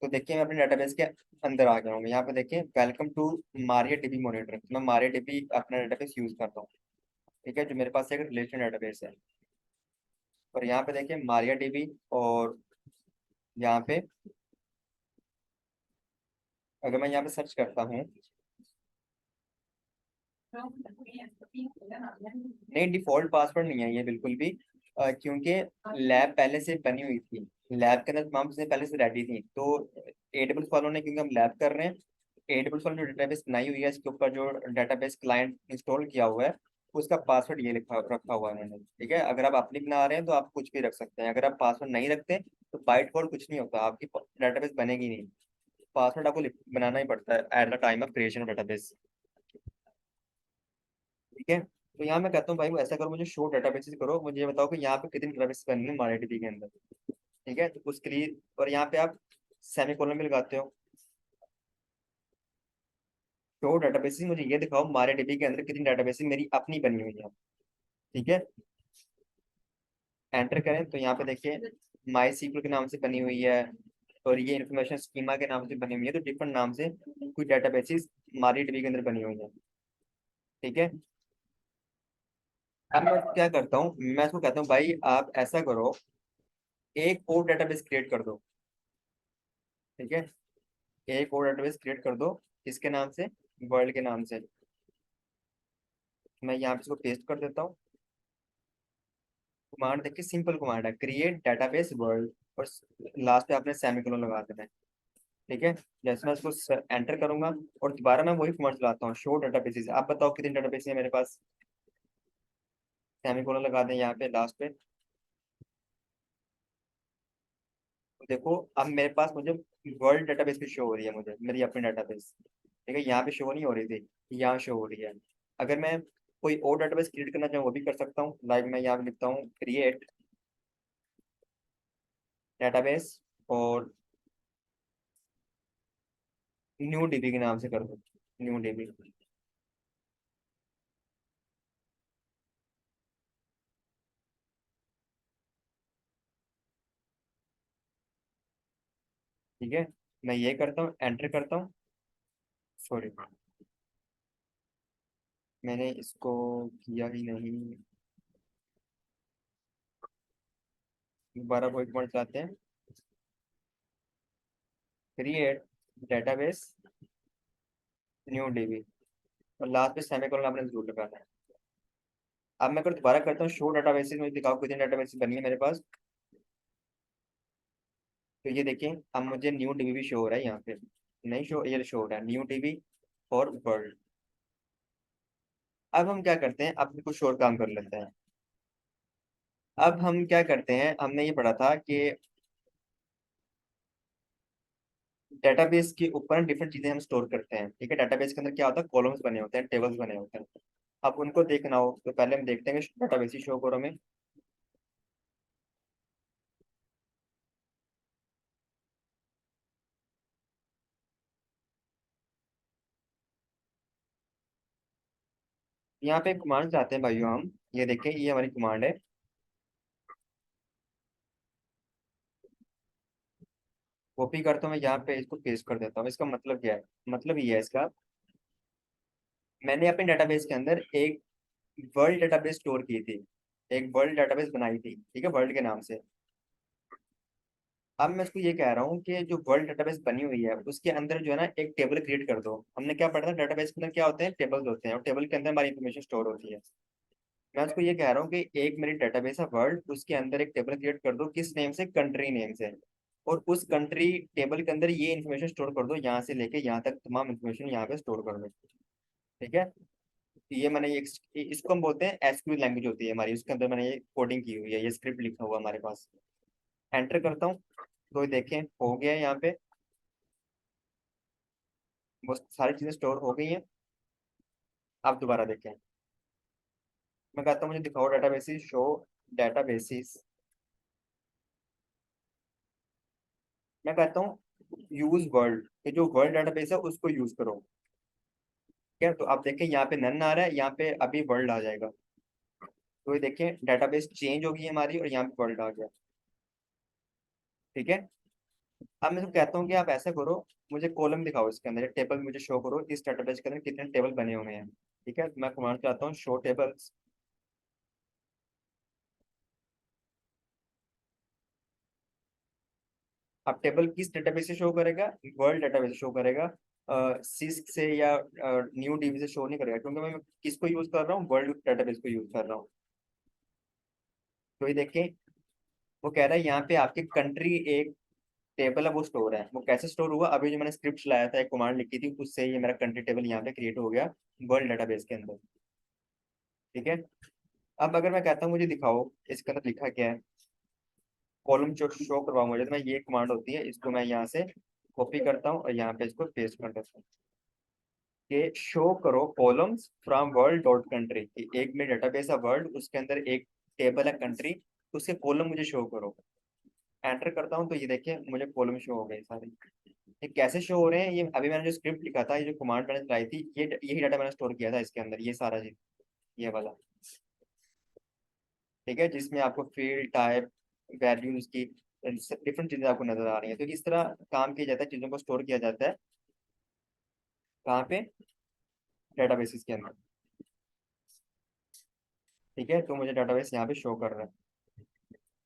तो देखिए मैं अपने डेटाबेस के अंदर आ गया हूँ। यहाँ पे देखिए welcome to Maria DB monitor, मैं मारिया डीबी अपना डेटाबेस यूज करता हूँ। ठीक है, जो मेरे पास एक रिलेशन डेटाबेस है। और यहाँ पे देखिए मारिया डीबी, और यहाँ पे अगर मैं यहाँ पे सर्च करता हूँ, नहीं डिफॉल्ट पासवर्ड नहीं है ये बिल्कुल भी, क्योंकि लैब पहले से बनी हुई थी, लैब के अंदर तमाम चीजें पहले से रेडी थी। तो एडब्ल्यूएस वालों ने, क्योंकि हम लैब कर रहे हैं, एडब्ल्यूएस वालों ने जो डेटाबेस बनाई हुई है, इसके ऊपर जो डेटाबेस क्लाइंट इंस्टॉल किया हुआ है, उसका पासवर्ड ये लिखा रखा हुआ है उन्होंने। ठीक है, अगर आप अपनी बना रहे हैं तो आप कुछ भी रख सकते हैं, अगर आप पासवर्ड नहीं रखते तो बाय डिफॉल्ट कुछ नहीं होता, आपकी डेटाबेस बनेगी नहीं। पासवर्ड आपको बनाना ही पड़ता है at the time of creation of database. ठीक है, तो यहाँ मैं कहता हूँ भाई, वो ऐसा करो, मुझे शो डेटाबेसेस करो, मुझे ये बताओ कि यहाँ पे कितनी डेटाबेस बननी है MariaDB के अंदर। ठीक है, तो उसके लिए, और यहाँ पे आप सेमी कॉलन भी लगाते हो, शो डेटाबेसेस, मुझे ये दिखाओ MariaDB के अंदर कितनी डेटाबेसेस मेरी अपनी बनी हुई है। ठीक है, एंटर करें तो यहाँ पे देखिए माई सीक्वल के नाम से बनी हुई है, और ये इन्फॉर्मेशन स्कीमा के नाम से बनी हुई है, तो डिफरेंट नाम से कुछ डेटाबेसेस MariaDB के अंदर बनी हुई है। ठीक है, अब मैं क्या करता हूँ, मैं इसको कहता हूँ भाई आप ऐसा करो, एक और डेटाबेस क्रिएट कर दो। ठीक है, एक और डेटाबेस क्रिएट कर दो, किसके नाम से, वर्ल्ड के नाम से। मैं यहाँ पे इसको पेस्ट कर देता हूँ। कमांड देखिए, सिंपल कमांड है, क्रिएट डेटाबेस वर्ल्ड, और लास्ट पे आपने सेमीकोलन लगा देना है। ठीक है, जैसे मैं इसको एंटर करूंगा, और दोबारा मैं वही कमांड चलाता हूँ, शो डेटाबेसेस, आप बताओ कितने डेटाबेस है मेरे पास। सेमीकोलन लगा दें यहाँ पे लास्ट पे, तो देखो अब मेरे पास मुझे वर्ल्ड डेटाबेस भी शो हो रही है, मुझे मेरी अपनी डेटाबेस। ठीक है, यहाँ पे शो नहीं हो रही थी, यहाँ शो हो रही है। अगर मैं कोई और डेटाबेस क्रिएट करना चाहूँ वो भी कर सकता हूँ, लाइक मैं यहाँ पे लिखता हूँ क्रिएट डेटाबेस, और न्यू डीबी के नाम से कर दो, न्यू डीबी। ठीक है, मैं ये करता हूँ, एंटर करता हूँ, सॉरी मैंने इसको किया ही नहीं, दोबारा वही कमांड चलाते हैं, क्रिएट डेटाबेस न्यू डीबी, और लास्ट में सेमीकोलन आपने जरूर लगाना है। अब मैं अगर दोबारा करता हूँ शो डेटाबेसेस, मुझे दिखाओ कितनी डेटाबेसेस बनी है मेरे पास। तो ये देखिए, अब मुझे न्यू डीबी भी शो हो रहा है यहाँ पे, नहीं शो, ये शो हो रहा है न्यू डीबी फॉर वर्ल्ड। अब हम क्या करते हैं, अब कुछ और काम कर लेते हैं। अब हम क्या करते हैं, हमने ये पढ़ा था कि डेटाबेस के ऊपर डिफरेंट चीजें हम स्टोर करते हैं। ठीक है, डेटाबेस के अंदर क्या होता है, कॉलम्स बने होते हैं, टेबल्स बने होते हैं। अब उनको देखना हो तो पहले हम देखते हैं कि डेटाबेस ही शो करो हमें। यहाँ पे कमांड आते हैं भाइयों, हम ये देखें, ये हमारी कमांड है, कॉपी करता हूँ मैं यहाँ पे, इसको पेस्ट कर देता हूँ। इसका मतलब क्या है, मतलब ये है इसका, मैंने अपने डेटाबेस के अंदर एक वर्ल्ड डेटाबेस स्टोर की थी, एक वर्ल्ड डेटाबेस बनाई थी, ठीक है, वर्ल्ड के नाम से। अब मैं इसको ये कह रहा हूँ कि जो वर्ल्ड डेटाबेस बनी हुई है उसके अंदर जो है ना एक टेबल क्रिएट कर दो। हमने क्या पढ़ा था, डेटाबेस के अंदर क्या होते हैं, टेबल्स होते हैं, और टेबल के अंदर हमारी इंफॉर्मेशन स्टोर होती है। मैं उसको ये कह रहा हूँ कि एक मेरी डेटाबेस है वर्ल्ड, उसके अंदर एक टेबल क्रिएट कर दो, किस नेम से, कंट्री नेम से, और उस कंट्री टेबल के अंदर ये इन्फॉर्मेशन स्टोर कर दो, यहाँ से लेके यहाँ तक तमाम इन्फॉर्मेशन यहाँ पे स्टोर कर दो। ठीक है, ये मैंने इसको हम बोलते हैं एसक्यूएल लैंग्वेज होती है हमारी, उसके अंदर मैंने ये कोडिंग की हुई है, ये स्क्रिप्ट लिखा हुआ है हमारे पास। एंटर करता हूँ, तो ये देखें हो गया है यहाँ पे, वो सारी चीजें स्टोर हो गई हैं। अब दोबारा देखें, मैं कहता हूँ मुझे दिखाओ डेटाबेसेस, शो डेटाबेसेस, मैं कहता हूँ यूज वर्ल्ड, ये जो वर्ल्ड डेटाबेस है उसको यूज करो। ठीक है, तो आप देखें यहाँ पे नन आ रहा है, यहाँ पे अभी वर्ल्ड आ जाएगा। तो ये देखें डेटाबेस चेंज होगी हमारी, और यहाँ पे वर्ल्ड आ गया। ठीक है, अब मैं तो कहता हूँ कि आप ऐसा करो, मुझे कॉलम दिखाओ इसके अंदर, टेबल मुझे शो करो, इस डेटाबेस के अंदर कितने टेबल बने हुए हैं। ठीक है, तो मैं कमांड चाहता हूँ शो टेबल्स। अब टेबल किस डेटाबेस से शो करेगा, वर्ल्ड डेटाबेस शो करेगा, सिस्क से या न्यू डीबी से शो नहीं करेगा, क्योंकि मैं किसको यूज कर रहा हूँ, वर्ल्ड डेटाबेस को यूज कर रहा हूँ। तो ये देखें, वो कह रहा है यहाँ पे आपकी कंट्री एक टेबल है वो स्टोर है। वो कैसे स्टोर हुआ, अभी जो मैंने स्क्रिप्ट चलाया था, एक कमांड लिखी थी, उससे ये मेरा कंट्री टेबल यहाँ पे क्रिएट हो गया वर्ल्ड डेटाबेस के अंदर। ठीक है। अब अगर मैं कहता हूँ मुझे दिखाओ इसके अंदर लिखा क्या है, कॉलम जो शो करवाओ मुझे, तो मैं ये कमांड होती है, इसको मैं यहाँ से कॉपी करता हूँ और यहाँ पे इसको पेस्ट कर देता हूँ कि शो करो columns from world dot country. एक में डेटाबेस है वर्ल्ड, उसके अंदर एक टेबल है कंट्री, उसके कॉलम मुझे शो करो। एंटर करता हूँ तो ये देखिए मुझे कॉलम शो हो गए सारे। ये कैसे शो हो रहे हैं, ये अभी मैंने जो स्क्रिप्ट लिखा था, ये जो कमांड मैंने चलाई थी, ये यही डाटा मैंने स्टोर किया था इसके अंदर, ये सारा चीज, ये वाला। ठीक है, जिसमें आपको फील्ड टाइप वैल्यूज की डिफरेंट चीजें आपको नजर आ रही है। तो इस तरह काम किया जाता है, चीजों को स्टोर किया जाता है कहाँ पे, डेटाबेसेस के अंदर। ठीक है, तो मुझे डेटाबेस यहाँ पे शो कर रहा है,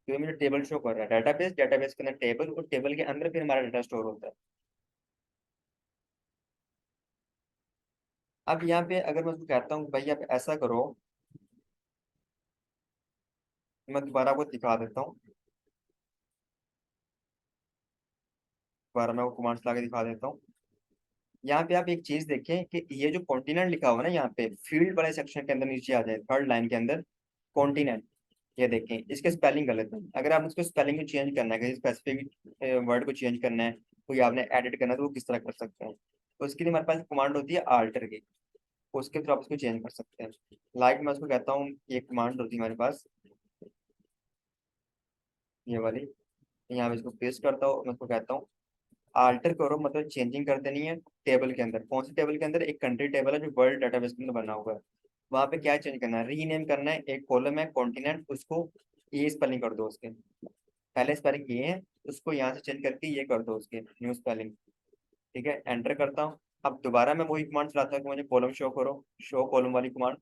तो ये मुझे टेबल शो कर रहा है, डेटाबेस, डेटाबेस के अंदर टेबल, और टेबल के अंदर फिर हमारा डाटा स्टोर होता है। अब यहाँ पे अगर मैं उसको कहता हूँ भाई आप ऐसा करो, मैं दोबारा आपको दिखा देता हूँ, दोबारा मैं वो कमांड्स ला के दिखा देता हूँ। यहाँ पे आप एक चीज देखें कि ये जो कॉन्टिनेंट लिखा हुआ है ना, यहाँ पे फील्ड वाले सेक्शन के अंदर नीचे आ जाए, थर्ड लाइन के अंदर कॉन्टिनेंट, ये देखें इसके स्पेलिंग गलत है। अगर आप उसको स्पेलिंग को चेंज करना है, किसी स्पेसिफिक वर्ड को चेंज करना है, कोई आपने एडिट करना है, तो वो किस तरह कर सकते हैं, तो उसके लिए हमारे पास कमांड होती है आल्टर की, उसके थ्रू आप उसको चेंज कर सकते हैं। लाइक मैं उसको कहता हूँ, ये कमांड होती है हमारे पास, ये वाली, यहाँ पे इसको पेस्ट करता हूँ, मैं उसको कहता हूँ आल्टर करो, मतलब चेंजिंग कर देनी है टेबल के अंदर। कौन सी टेबल के अंदर, एक कंट्री टेबल है जो वर्ल्ड डाटाबेस के अंदर बना हुआ है, वहां पे क्या चेंज करना है, रीनेम करना है। एक कॉलम है कॉन्टिनेंट, उसको ये स्पेलिंग कर दो उसके, पहले स्पेलिंग ये है, उसको यहाँ से चेंज करके ये कर दो उसके न्यू स्पेलिंग। ठीक है, एंटर करता हूँ। अब दोबारा मैं वही कमांड चलाता हूँ कि मुझे कॉलम शो करो, शो कॉलम वाली कमांड।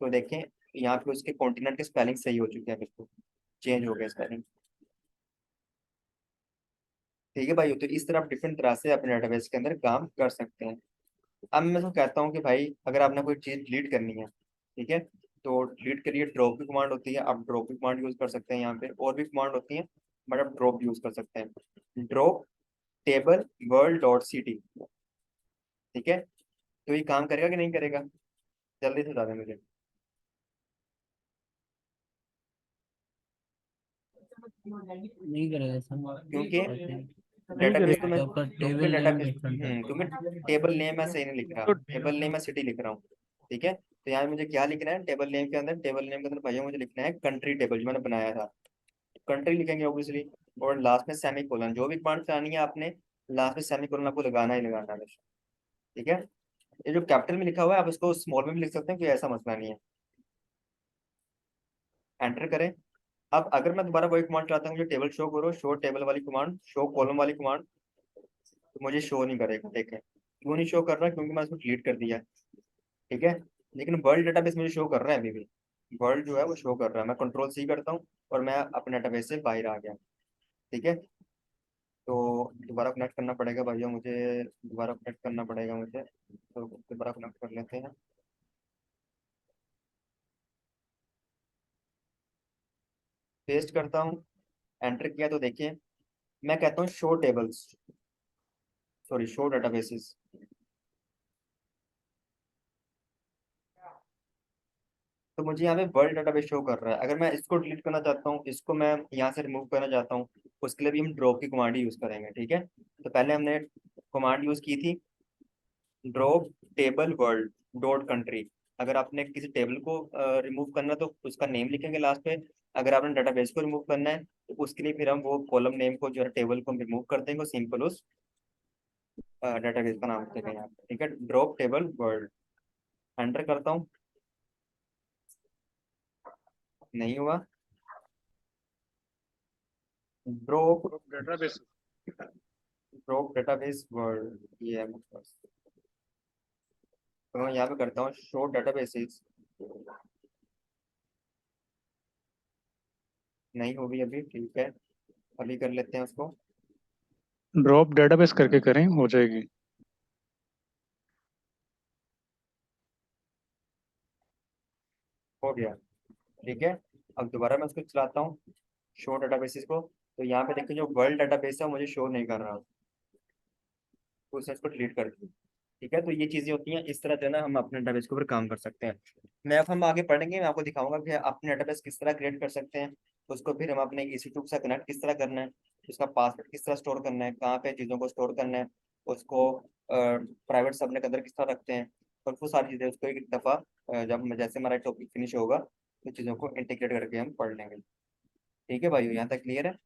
तो देखें यहाँ पे उसके कॉन्टिनेंट के स्पेलिंग सही हो चुके हैं, बिल्कुल चेंज हो गया स्पेलिंग। ठीक है भाई, तो इस तरह आप डिफरेंट तरह से अपने डेटाबेस के अंदर काम कर सकते हैं। अब मैं तो कहता हूँ कि भाई अगर आपने कोई चीज़ डिलीट करनी है, ठीक है, तो डिलीट के लिए ड्रॉप की कमांड होती है, आप ड्रॉप की कमांड यूज कर सकते हैं। यहाँ पे और भी कमांड होती है, बट आप ड्रॉप यूज कर सकते हैं, drop table world dot c t. ठीक है, तो ये काम करेगा कि नहीं करेगा, जल्दी से बता दें मुझे। नहीं करेगा सर, क्योंकि ऐसे नहीं डेटाबेस तो करेगी। मैं, आपका क्योंकि टेबल नेम डेटाबेस, डिफरेंट है। क्योंकि टेबल नेम मैं सही नहीं लिख रहा, तो टेबल नेम मैं सिटी लिख रहा हूँ। ठीक है, तो यहाँ मुझे क्या लिखना है टेबल नेम के अंदर, टेबल नेम के अंदर भैया मुझे लिखना है कंट्री टेबल जो मैंने बनाया था, कंट्री लिखेंगे ऑब्वियसली, और लास्ट में सेमी कोलन। जो भी कमांड चलानी है आपने, लास्ट में सेमी कोलन आपको लगाना ही लगाना है हमेशा। ठीक है, ये जो कैपिटल में लिखा हुआ है आप इसको स्मॉल में भी लिख सकते हैं, कोई ऐसा मसला नहीं है। एंटर करें। अब अगर मैं दोबारा वही कमांड चलाता हूँ, मुझे टेबल शो करो, शो टेबल वाली कमांड, शो कॉलम वाली कमांड, तो मुझे शो नहीं करेगा। देखें क्यों नहीं शो कर रहा, क्योंकि मैंने उसको डिलीट कर दिया। ठीक है, लेकिन वर्ल्ड डेटाबेस मुझे शो कर रहा है अभी भी, वर्ल्ड जो है वो शो कर रहा है। मैं कंट्रोल सी करता हूँ और मैं अपने डेटाबेस से बाहर आ गया। ठीक है, तो दोबारा कनेक्ट करना पड़ेगा भैया मुझे, दोबारा कनेक्ट करना पड़ेगा मुझे, तो दोबारा कनेक्ट कर लेते हैं। पेस्ट करता हूँ, एंटर किया, तो देखिए मैं कहता हूँ show tables, sorry show databases. तो मुझे यहाँ पे वर्ल्ड डेटाबेस शो कर रहा है। अगर मैं इसको डिलीट करना चाहता हूँ, इसको मैं यहाँ से रिमूव करना चाहता हूँ, उसके लिए भी हम ड्रॉप की कमांड यूज करेंगे। ठीक है, तो पहले हमने कमांड यूज की थी drop table world dot country. अगर आपने किसी टेबल को रिमूव करना है, तो उसका नेम लिखेंगे लास्ट पे। अगर आपने डाटाबेस को रिमूव करना है, तो उसके लिए फिर हम वो कॉलम नेम को जो है टेबल को हम रिमूव कर देंगे, सिंपल उस डाटाबेस का नाम लिखेंगे यहाँ पे। ठीक है, ड्रॉप टेबल वर्ल्ड, एंटर करता हूँ, नहीं हुआ, drop, database drop database world, ये है मेरे पास। तो मैं यहाँ पे करता हूँ शो डेटाबेसेस, नहीं होगी अभी, ठीक है, अभी कर लेते हैं उसको। ड्रॉप डेटाबेस करके करें, हो जाएगी। हो गया। ठीक है, अब दोबारा मैं उसको चलाता हूँ, शो डेटाबेसेस को। तो यहाँ पे देखिए जो वर्ल्ड डेटाबेस है मुझे शो नहीं कर रहा, तो उसने इसको डिलीट कर दिया। ठीक है, तो ये चीजें होती हैं, इस तरह जो है ना हम अपने डेटाबेस के ऊपर काम कर सकते हैं। मैं अब हम आगे पढ़ेंगे, मैं आपको दिखाऊंगा कि अपने डेटाबेस किस तरह क्रिएट कर सकते हैं, उसको फिर हम अपने EC2 के साथ कनेक्ट किस तरह करना है, उसका पासवर्ड किस तरह स्टोर करना है, कहाँ पे चीज़ों को स्टोर करना है, उसको प्राइवेट सबनेट के अंदर किस तरह रखते हैं, और वो सारी चीज़ें उसको एक दफ़ा जैसे हमारा टॉपिक फिनिश होगा तो चीज़ों को इंटीग्रेट करके हम पढ़ लेंगे। ठीक है भाई, यहाँ तक क्लियर है।